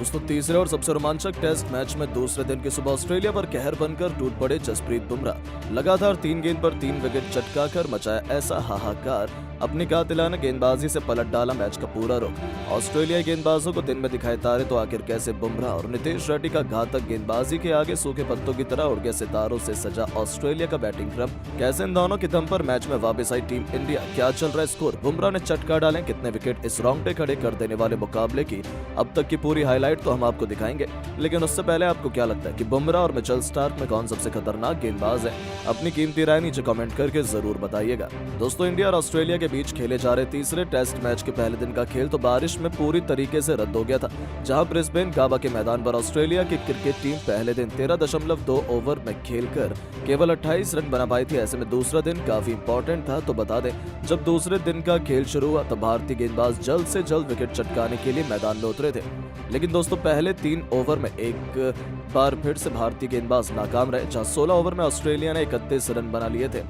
दोस्तों तीसरे और सबसे रोमांचक टेस्ट मैच में दूसरे दिन की सुबह ऑस्ट्रेलिया पर कहर बनकर टूट पड़े जसप्रीत बुमराह। लगातार 3 गेंद पर 3 विकेट चटकाकर मचाया ऐसा हाहाकार, अपनी कातिलाना गेंदबाजी से पलट डाला मैच का पूरा रुख। ऑस्ट्रेलियाई गेंदबाजों को दिन में दिखाए तारे तो आखिर कैसे बुमराह और नितेश रेड्डी का घातक गेंदबाजी के आगे सूखे पत्तों की तरह उड़ गए सितारों से सजा ऑस्ट्रेलिया का बैटिंग क्रम। कैसे इन दोनों के दम पर मैच में वापस आई टीम इंडिया, क्या चल रहा है स्कोर, बुमराह ने चटका डाले कितने विकेट, इस रोंगटे खड़े कर देने वाले मुकाबले की अब तक की पूरी हाईलाइट तो हम आपको दिखाएंगे। लेकिन उससे पहले आपको क्या लगता है कि बुमराह और मिचेल स्टार्क में कौन सबसे खतरनाक गेंदबाज है? अपनी कीमती राय नीचे कमेंट करके जरूर बताइएगा। दोस्तों इंडिया और ऑस्ट्रेलिया के बीच खेले जा रहे तीसरे टेस्ट मैच के पहले दिन का खेल तो बारिश में पूरी तरीके से रद्द हो गया था। जहां ब्रिस्बेन गाबा के मैदान पर ऑस्ट्रेलिया की क्रिकेट टीम पहले दिन 13.2 ओवर में खेलकर केवल 28 रन बना पाई थी। ऐसे में दूसरा दिन काफी इंपॉर्टेंट था। तो बता दें, जब दूसरे दिन का खेल शुरू हुआ तो भारतीय गेंदबाज जल्द से जल्द विकेट चटकाने के लिए मैदान में उतरे थे। लेकिन दोस्तों पहले 3 ओवर में एक बार फिर से भारतीय गेंदबाज नाकाम रहे, जहां 16 ओवर में ऑस्ट्रेलिया ने 31 रन बना लिए थे।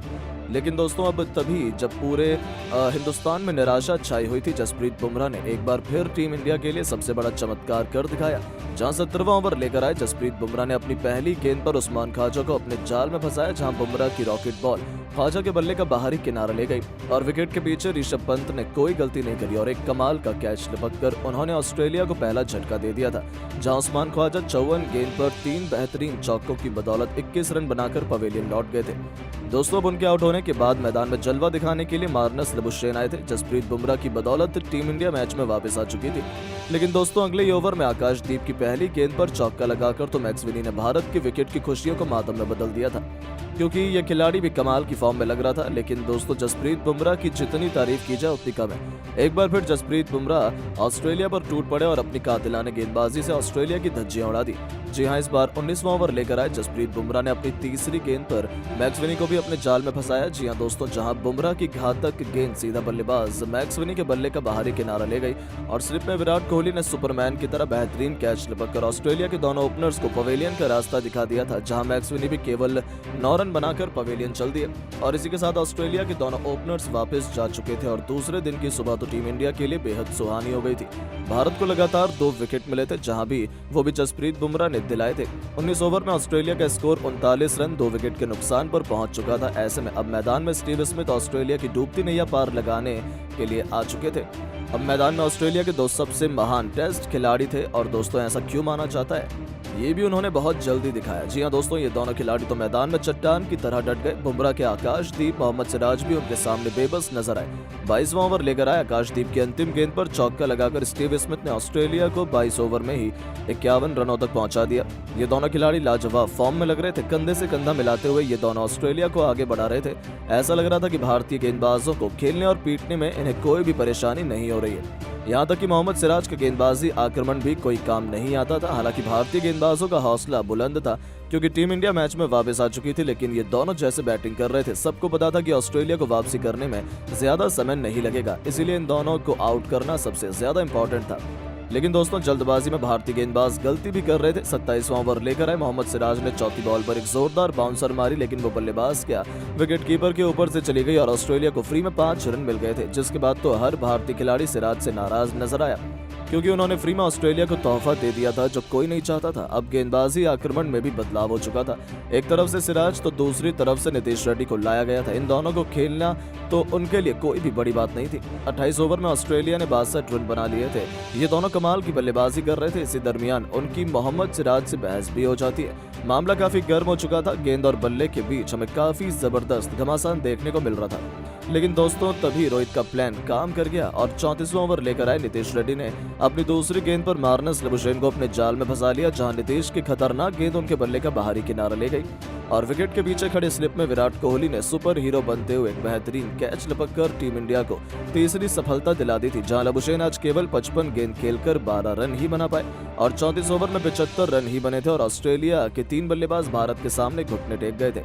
लेकिन दोस्तों अब तभी जब पूरे हिंदुस्तान में निराशा छाई हुई थी, जसप्रीत बुमराह ने एक बार फिर टीम इंडिया के लिए सबसे बड़ा चमत्कार कर दिखाया। जहां 17वां ओवर लेकर आए जसप्रीत बुमराह ने अपनी पहली गेंद पर उस्मान ख्वाजा को अपने जाल में फंसाया, जहां बुमराह की रॉकेट बॉल ख्वाजा के बल्ले का बाहरी किनारा ले गई और विकेट के पीछे ऋषभ पंत ने कोई गलती नहीं करी और एक कमाल का कैच लपककर उन्होंने ऑस्ट्रेलिया को पहला झटका दे दिया था। जहां उस्मान ख्वाजा 54 गेंद पर 3 बेहतरीन चौकों की बदौलत 21 रन बनाकर पवेलियन लौट गए थे। दोस्तों अब उनके आउट होने के बाद मैदान में जलवा दिखाने के लिए मार्नस लबुशेन आए थे। जसप्रीत बुमराह की बदौलत टीम इंडिया मैच में वापस आ चुकी थी। लेकिन दोस्तों अगले ही ओवर में आकाशदीप की पहली गेंद पर चौका लगाकर तो मैक्सवेनी ने भारत की विकेट की खुशियों को मातम में बदल दिया था, क्योंकि यह खिलाड़ी भी कमाल की फॉर्म में लग रहा था। लेकिन दोस्तों जसप्रीत बुमराह की जितनी तारीफ की जाए उतनी कम है। एक बार फिर जसप्रीत बुमराह ऑस्ट्रेलिया पर टूट पड़े और अपनी कातिलाने गेंदबाजी से ऑस्ट्रेलिया की धज्जियां उड़ा दी। जी हां, इस बार 19वां ओवर लेकर आए जसप्रीत बुमराह ने अपनी तीसरी गेंद पर मैक्सवेनी को भी अपने जाल में फंसाया। जी हां दोस्तों, जहां बुमराह की घातक गेंद सीधा बल्लेबाज मैक्सवेनी के बल्ले का बाहरी किनारा ले गई और स्लिप में विराट कोहली ने सुपरमैन की तरह बेहतरीन कैच लपककर ऑस्ट्रेलिया के दोनों ओपनर्स को पवेलियन का रास्ता दिखा दिया था। जहां मैक्सवेनी भी केवल 9 रन बनाकर पवेलियन चल दिए और इसी के साथ ऑस्ट्रेलिया के दोनों ओपनर्स वापस जा चुके थे और दूसरे दिन की सुबह तो टीम इंडिया के लिए बेहद सुहानी हो गई थी। भारत को लगातार 2 विकेट मिले थे, जहां भी वो भी जसप्रीत बुमराह ने दिलाए थे। 19 ओवर में ऑस्ट्रेलिया का स्कोर 39 रन 2 विकेट के नुकसान पर पहुंच चुका था। ऐसे में अब मैदान में स्टीव स्मिथ ऑस्ट्रेलिया की डूबती नैया पार लगाने के लिए आ चुके थे। अब मैदान में ऑस्ट्रेलिया के 2 सबसे महान टेस्ट खिलाड़ी थे और दोस्तों ऐसा क्यों माना जाता है, ये भी उन्होंने बहुत जल्दी दिखाया। जी हां दोस्तों, ये दोनों खिलाड़ी तो मैदान में चट्टान की तरह डट गए। बुमराह के आकाशदीप मोहम्मद सिराज भी उनके सामने बेबस नजर आए। 22वां ओवर लेकर आए आकाशदीप की अंतिम गेंद पर चौका लगाकर स्टीव स्मिथ ने ऑस्ट्रेलिया को 22 ओवर में ही 51 रनों तक पहुंचा दिया। ये दोनों खिलाड़ी लाजवाब फॉर्म में लग रहे थे। कंधे से कंधा मिलाते हुए ये दोनों ऑस्ट्रेलिया को आगे बढ़ा रहे थे। ऐसा लग रहा था कि भारतीय गेंदबाजों को खेलने और पीटने में इन्हें कोई भी परेशानी नहीं हो रही है। यहाँ तक कि मोहम्मद सिराज का गेंदबाजी आक्रमण भी कोई काम नहीं आता था। हालांकि भारतीय गेंदबाजों का हौसला बुलंद था, क्योंकि टीम इंडिया मैच में वापस आ चुकी थी। लेकिन ये दोनों जैसे बैटिंग कर रहे थे, सबको पता था कि ऑस्ट्रेलिया को वापसी करने में ज्यादा समय नहीं लगेगा, इसीलिए इन दोनों को आउट करना सबसे ज्यादा इंपॉर्टेंट था। लेकिन दोस्तों जल्दबाजी में भारतीय गेंदबाज गलती भी कर रहे थे। 27वां ओवर लेकर आए मोहम्मद सिराज ने चौथी बॉल पर एक जोरदार बाउंसर मारी, लेकिन वो बल्लेबाज क्या विकेट कीपर के ऊपर से चली गई और ऑस्ट्रेलिया को फ्री में 5 रन मिल गए थे। जिसके बाद तो हर भारतीय खिलाड़ी सिराज से नाराज नजर आया, क्योंकि उन्होंने फ्री में ऑस्ट्रेलिया को तोहफा दे दिया था जो कोई नहीं चाहता था। अब गेंदबाजी आक्रमण में भी बदलाव हो चुका था। एक तरफ से सिराज तो दूसरी तरफ से नितेश रेड्डी को लाया गया था। इन दोनों को खेलना तो उनके लिए कोई भी बड़ी बात नहीं थी। 28 ओवर में ऑस्ट्रेलिया ने 62 रन बना लिए थे। ये दोनों कमाल की बल्लेबाजी कर रहे थे। इसी दरमियान उनकी मोहम्मद सिराज से बहस भी हो जाती है। मामला काफी गर्म हो चुका था। गेंद और बल्ले के बीच हमें काफी जबरदस्त घमासान देखने को मिल रहा था। लेकिन दोस्तों तभी रोहित का प्लान काम कर गया और 34वां ओवर लेकर आए नितेश रेड्डी ने अपनी दूसरी गेंद पर मार्नस लबुशेन को अपने जाल में फंसा लिया, जहां नितेश की खतरनाक गेंद उनके बल्ले का बाहरी किनारा ले गई और विकेट के पीछे खड़े स्लिप में विराट कोहली ने सुपर हीरो बनते हुए एक बेहतरीन कैच लपककर टीम इंडिया को तीसरी सफलता दिला दी थी। जहां लबुशेन आज केवल 55 गेंद खेलकर 12 रन ही बना पाए और 34 ओवर में 75 रन ही बने थे और ऑस्ट्रेलिया के 3 बल्लेबाज भारत के सामने घुटने टेक गए थे।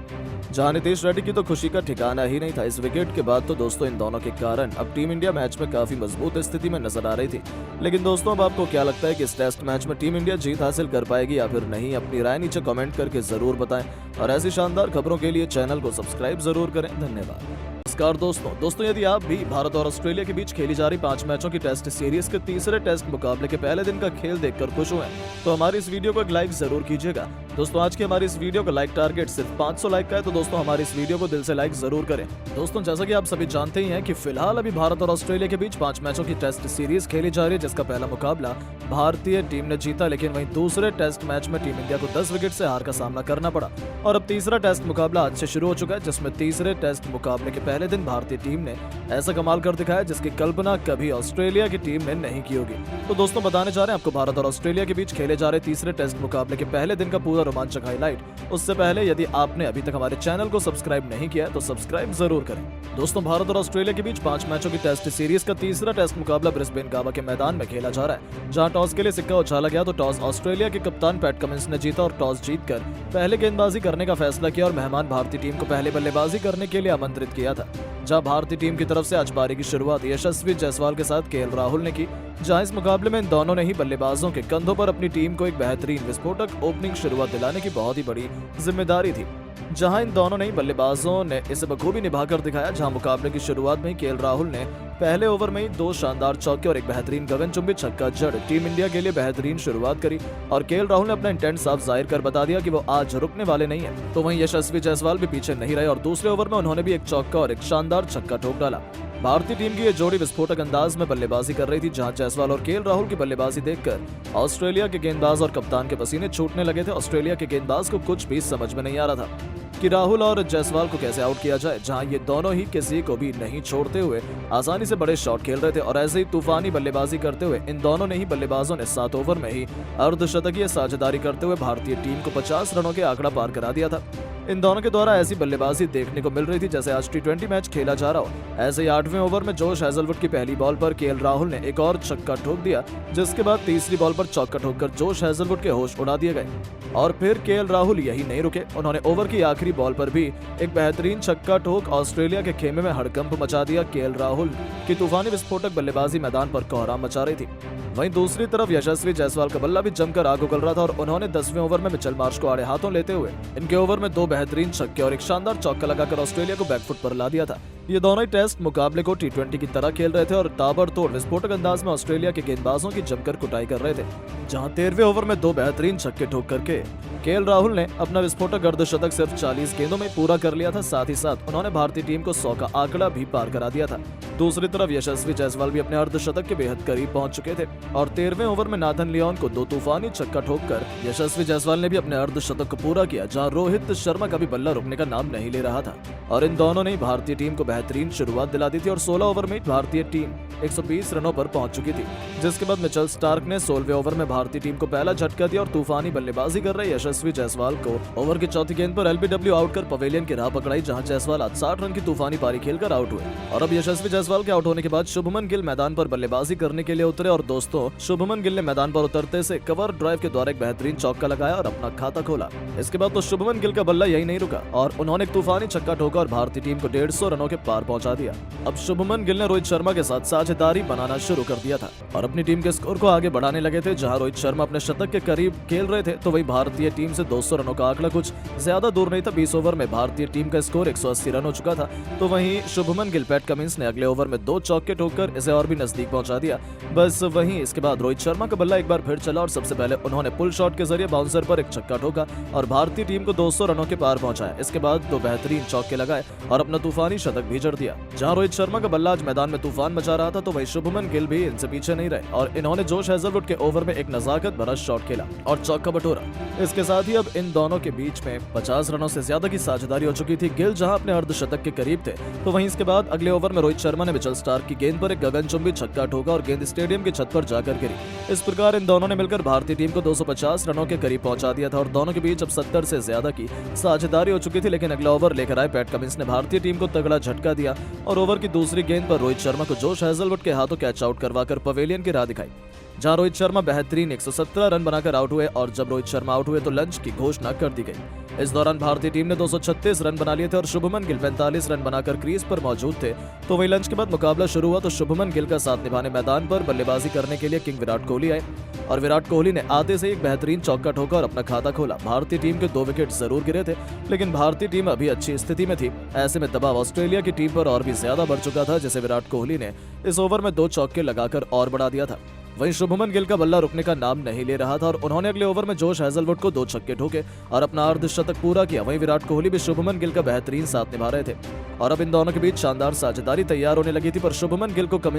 जहां नितेश रेड्डी की तो खुशी का ठिकाना ही नहीं था। इस विकेट के बाद तो दोस्तों इन दोनों के कारण अब टीम इंडिया मैच में काफी मजबूत स्थिति में नजर आ रही थी। लेकिन दोस्तों अब आपको क्या लगता है कि इस टेस्ट मैच में टीम इंडिया जीत हासिल कर पाएगी या फिर नहीं? अपनी राय नीचे कमेंट करके जरूर बताएं और ऐसी शानदार खबरों के लिए चैनल को सब्सक्राइब जरूर करें। धन्यवाद। नमस्कार दोस्तों यदि आप भी भारत और ऑस्ट्रेलिया के बीच खेली जा रही 5 मैचों की टेस्ट सीरीज के तीसरे टेस्ट मुकाबले के पहले दिन का खेल देखकर खुश हुए तो हमारी इस वीडियो को एक लाइक जरूर कीजिएगा। दोस्तों आज की हमारी इस वीडियो का लाइक टारगेट सिर्फ 500 लाइक का है, तो दोस्तों हमारी इस वीडियो को दिल से लाइक जरूर करें। दोस्तों जैसा कि आप सभी जानते ही हैं कि फिलहाल अभी भारत और ऑस्ट्रेलिया के बीच 5 मैचों की टेस्ट सीरीज खेली जा रही है, जिसका पहला मुकाबला भारतीय टीम ने जीता, लेकिन वहीं दूसरे टेस्ट मैच में टीम इंडिया को 10 विकेट से हार का सामना करना पड़ा। और अब तीसरा टेस्ट मुकाबला आज से शुरू हो चुका है, जिसमें तीसरे टेस्ट मुकाबले के पहले दिन भारतीय टीम ने ऐसा कमाल कर दिखाया जिसकी कल्पना कभी ऑस्ट्रेलिया की टीम ने नहीं की होगी। तो दोस्तों बताने जा रहे हैं आपको भारत और ऑस्ट्रेलिया के बीच खेले जा रहे तीसरे टेस्ट मुकाबले के पहले दिन का पूरा रोमांचक हाईलाइट। उससे पहले यदि आपने अभी तक हमारे चैनल को सब्सक्राइब नहीं किया तो सब्सक्राइब जरूर करें। दोस्तों भारत और ऑस्ट्रेलिया के बीच 5 मैचों की टेस्ट सीरीज का तीसरा टेस्ट मुकाबला ब्रिस्बेन गावा के मैदान में खेला जा रहा है, जहां टॉस के लिए सिक्का उछाला गया तो टॉस ऑस्ट्रेलिया के कप्तान पैट कमिंस ने जीता और टॉस जीतकर पहले गेंदबाजी करने का फैसला किया और मेहमान भारतीय टीम को पहले बल्लेबाजी करने के लिए आमंत्रित किया था। जहां भारतीय टीम की तरफ से आज पारी की शुरुआत यशस्वी जायसवाल के साथ केएल राहुल ने की, जहां इस मुकाबले में इन दोनों ने ही बल्लेबाजों के कंधों पर अपनी टीम को एक बेहतरीन विस्फोटक ओपनिंग शुरुआत दिलाने की बहुत ही बड़ी जिम्मेदारी थी। जहां इन दोनों ने बल्लेबाजों ने इसे बखूबी निभाकर दिखाया, जहां मुकाबले की शुरुआत में केएल राहुल ने पहले ओवर में ही 2 शानदार चौके और एक बेहतरीन गगनचुंबी छक्का जड़ टीम इंडिया के लिए बेहतरीन शुरुआत करी और केएल राहुल ने अपना इंटेंट साफ जाहिर कर बता दिया कि वो आज रुकने वाले नहीं है। तो वहीं यशस्वी जायसवाल भी पीछे नहीं रहे और दूसरे ओवर में उन्होंने भी एक चौका और एक शानदार छक्का ठोक डाला। भारतीय टीम की ये जोड़ी विस्फोटक अंदाज में बल्लेबाजी कर रही थी, जहां जायसवाल और केएल राहुल की बल्लेबाजी देखकर ऑस्ट्रेलिया के गेंदबाज और कप्तान के पसीने छूटने लगे थे। ऑस्ट्रेलिया के गेंदबाज को कुछ भी समझ में नहीं आ रहा था कि राहुल और जायसवाल को कैसे आउट किया जाए, जहां ये दोनों ही किसी को भी नहीं छोड़ते हुए आसानी से बड़े शॉट खेल रहे थे और ऐसे ही तूफानी बल्लेबाजी करते हुए इन दोनों ने ही बल्लेबाजों ने 7 ओवर में ही अर्धशतकीय साझेदारी करते हुए भारतीय टीम को 50 रनों के आंकड़ा पार करा दिया था। इन दोनों के द्वारा ऐसी बल्लेबाजी देखने को मिल रही थी जैसे आज T20 मैच खेला जा रहा हो। ऐसे ही 8वें ओवर में जोश हेजलवुड की पहली बॉल पर केएल राहुल ने एक और छक्का ठोक दिया, जिसके बाद तीसरी बॉल पर चौका ठोककर जोश हेजलवुड के होश उड़ा दिए गए। और फिर केएल राहुल यही नहीं रुके, उन्होंने ओवर की आखिरी बॉल पर भी एक बेहतरीन छक्का ठोक ऑस्ट्रेलिया के खेमे में हड़कंप मचा दिया। केएल राहुल की तूफानी विस्फोटक बल्लेबाजी मैदान पर कोहराम मचा रही थी। वहीं दूसरी तरफ यशस्वी जायसवाल का बल्ला भी जमकर आग उगल रहा था और उन्होंने 10वें ओवर में मिचेल मार्श को आड़े हाथों लेते हुए इनके ओवर में 2 बेहतरीन छक्के और एक शानदार चौका लगाकर ऑस्ट्रेलिया को बैकफुट पर ला दिया था। ये दोनों ही टेस्ट मुकाबले को T20 की तरह खेल रहे थे और ताबड़तोड़ विस्फोटक अंदाज में ऑस्ट्रेलिया के गेंदबाजों की जमकर कुटाई कर रहे थे, जहां 13वें ओवर में 2 बेहतरीन छक्के ठोक करके केएल राहुल ने अपना विस्फोटक अर्धशतक सिर्फ 40 गेंदों में पूरा कर लिया था। साथ ही साथ उन्होंने भारतीय टीम को 100 का आंकड़ा भी पार करा दिया था। दूसरी तरफ यशस्वी जायसवाल भी अपने अर्धशतक के बेहद करीब पहुंच चुके थे और 13वें ओवर में नाथन लियोन को 2 तूफानी छक्का ठोककर यशस्वी जायसवाल ने भी अपने अर्धशतक को पूरा किया, जहां रोहित शर्मा का भी बल्ला रुकने का नाम नहीं ले रहा था और इन दोनों ने भारतीय टीम को बेहतरीन शुरुआत दिला दी थी और 16 ओवर में भारतीय टीम 120 रनों पर पहुंच चुकी थी, जिसके बाद मिचेल स्टार्क ने 16वें ओवर में भारतीय टीम को पहला झटका दिया और तूफानी बल्लेबाजी कर रहे यशस्वी जायसवाल को ओवर की चौथी गेंद पर LBW आउट कर पवेलियन की राह पकड़ाई, जहां जायसवाल आज 60 रन की तूफानी पारी खेलकर आउट हुए। और अब यशस्वी जायसवाल के आउट होने के बाद शुभमन गिल मैदान पर बल्लेबाजी करने के लिए उतरे और दोस्तों शुभमन गिल ने मैदान पर उतरते से कवर ड्राइव के द्वारा एक बेहतरीन चौका लगाया और अपना खाता खोला। इसके बाद तो शुभमन गिल का बल्ला यही नहीं रुका और उन्होंने एक तूफानी छक्का ठोका और भारतीय टीम को 150 रनों के पार पहुंचा दिया। अब शुभमन गिल ने रोहित शर्मा के साथ साझेदारी बनाना शुरू कर दिया था और अपनी टीम के स्कोर को आगे बढ़ाने लगे थे। जहां रोहित शर्मा अपने शतक के करीब खेल रहे थे तो वही भारतीय टीम से 200 रनों का आंकड़ा कुछ ज्यादा दूर नहीं था। 20 ओवर में भारतीय टीम का स्कोर 180 रन हो चुका था। तो वहीं शुभमन गिल पैट कमिंस ने अगले ओवर में 2 चौके ठोककर इसे और भी नजदीक पहुंचा दिया। बस वहीं इसके बाद रोहित शर्मा का बल्ला एक बार फिर चला और सबसे पहले उन्होंने पुल शॉट के जरिए बाउंसर पर एक छक्का ठोका और भारतीय टीम को 200 रनों के पार पहुंचाया। इसके बाद 2 बेहतरीन चौके लगाए और अपना तूफानी शतक भी जड़ दिया। जहां रोहित शर्मा का बल्ला आज मैदान में तूफान मचा रहा था तो वही शुभमन गिल भी इनसे पीछे नहीं रहे और इन्होंने जोश हेजलवुड के ओवर में एक नजाकत भरा शॉट खेला और चौका बटोरा। इसके साथ ही अब इन दोनों के बीच में 50 रनों से ज्यादा की साझेदारी हो चुकी थी। गिल जहां अपने अर्धशतक के करीब थे तो वहीं इसके बाद अगले ओवर में रोहित शर्मा ने मिचेल स्टार्क की गेंद पर एक गगनचुंबी छक्का ठोका और गेंद स्टेडियम की छत पर जाकर गिरी। इस प्रकार इन दोनों ने मिलकर भारतीय टीम को 250 रनों के करीब पहुंचा दिया था और दोनों के बीच अब 70 से ज्यादा की साझेदारी हो चुकी थी। लेकिन अगला ओवर लेकर आए पैट कमिंस ने भारतीय टीम को तगड़ा झटका दिया और ओवर की दूसरी गेंद पर रोहित शर्मा को जोश हेजलवुड के हाथों कैच आउट करवाकर पवेलियन की राह दिखाई। जहां रोहित शर्मा बेहतरीन 117 रन बनाकर आउट हुए और जब रोहित शर्मा आउट हुए तो लंच की घोषणा कर दी गई। इस दौरान भारतीय टीम ने 236 रन बना लिए थे और शुभमन गिल 45 रन बनाकर क्रीज पर मौजूद थे। तो वही लंच के बाद मुकाबला शुरू हुआ तो शुभमन गिल का साथ निभाने मैदान पर बल्लेबाजी करने के लिए किंग विराट कोहली आए और विराट कोहली ने आते से एक बेहतरीन चौका ठोका और अपना खाता खोला। भारतीय टीम के 2 विकेट जरूर गिरे थे, लेकिन भारतीय टीम अभी अच्छी स्थिति में थी। ऐसे में दबाव ऑस्ट्रेलिया की टीम पर और भी ज्यादा बढ़ चुका था, जिसे विराट कोहली ने इस ओवर में 2 चौके लगाकर और बढ़ा दिया था। वहीं शुभमन गिल का बल्ला रुकने का नाम नहीं ले रहा था और उन्होंने अगले ओवर में जोश हेजलवुड को 2 छक्के ठोके और अपना अर्धशतक पूरा किया। वहीं विराट कोहली भी शुभमन गिल का बेहतरीन साथ निभा रहे थे और अब इन दोनों के बीच शानदार साझेदारी तैयार होने लगी थी, पर शुभमन गिल को